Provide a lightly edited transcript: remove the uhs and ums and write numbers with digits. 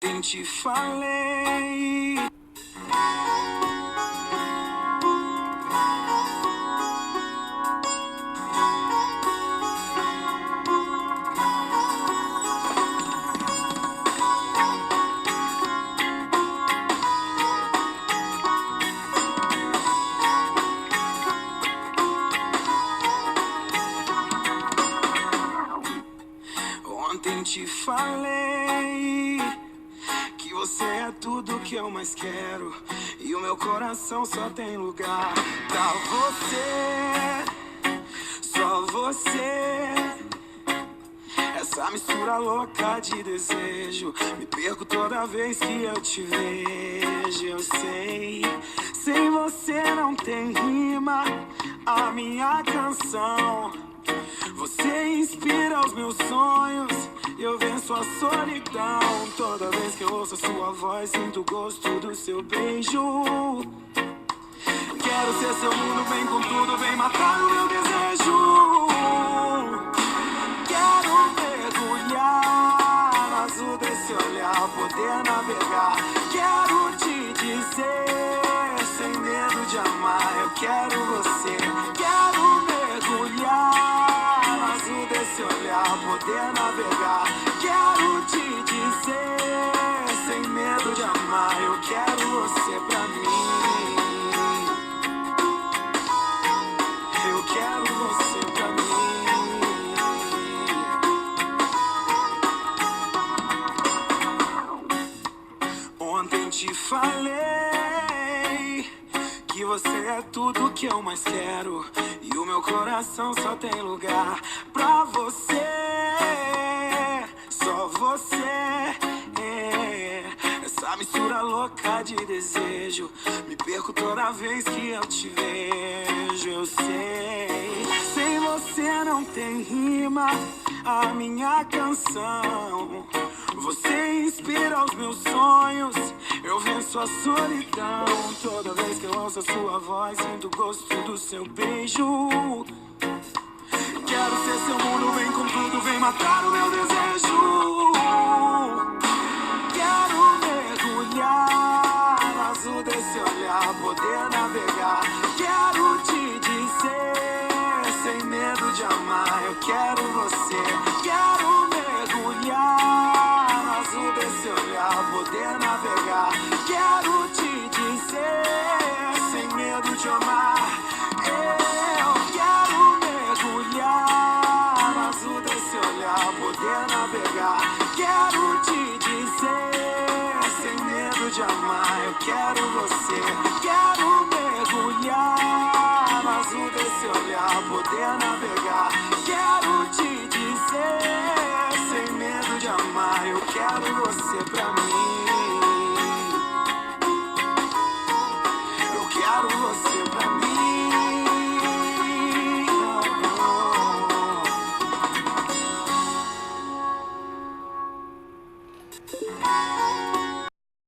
Ontem te falei. Ontem te falei que você é tudo que eu mais quero, e o meu coração só tem lugar pra você, só você. Essa mistura louca de desejo, me perco toda vez que eu te vejo. Eu sei, sem você não tem rima a minha canção. Você inspira os meus sonhos e eu venço a solidão. Toda vez que eu ouço a sua voz, sinto o gosto do seu beijo. Quero ser seu mundo, vem com tudo, vem matar o meu desejo. Quero mergulhar no azul desse olhar, poder navegar. Quero te dizer, sem medo de amar, eu quero você. Quero mergulhar no azul desse olhar, poder navegar. Quero te dizer, sem medo de amar, eu quero você pra mim. Eu quero você pra mim. Ontem te falei que você é tudo que eu mais quero, e o meu coração só tem lugar pra você, só você. Essa mistura louca de desejo, me perco toda vez que eu te vejo. Eu sei, sem você não tem rima a minha canção. Você inspira os meus sonhos, eu venço a solidão. Toda vez que eu ouço a sua voz, sinto o gosto do seu beijo. Quero ser seu mundo, vem com tudo, vem matar o meu desejo. Quero mergulhar no azul desse olhar, poder navegar. Quero te dizer, sem medo de amar, eu quero você. Quero mergulhar no azul desse olhar, poder navegar. Quero te dizer, sem medo de amar, eu quero mergulhar no azul desse olhar, poder navegar. Quero te dizer, sem medo de amar, eu quero você. Quero mergulhar no azul desse olhar, poder navegar. Quero te dizer, sem medo de amar, eu quero você pra mim.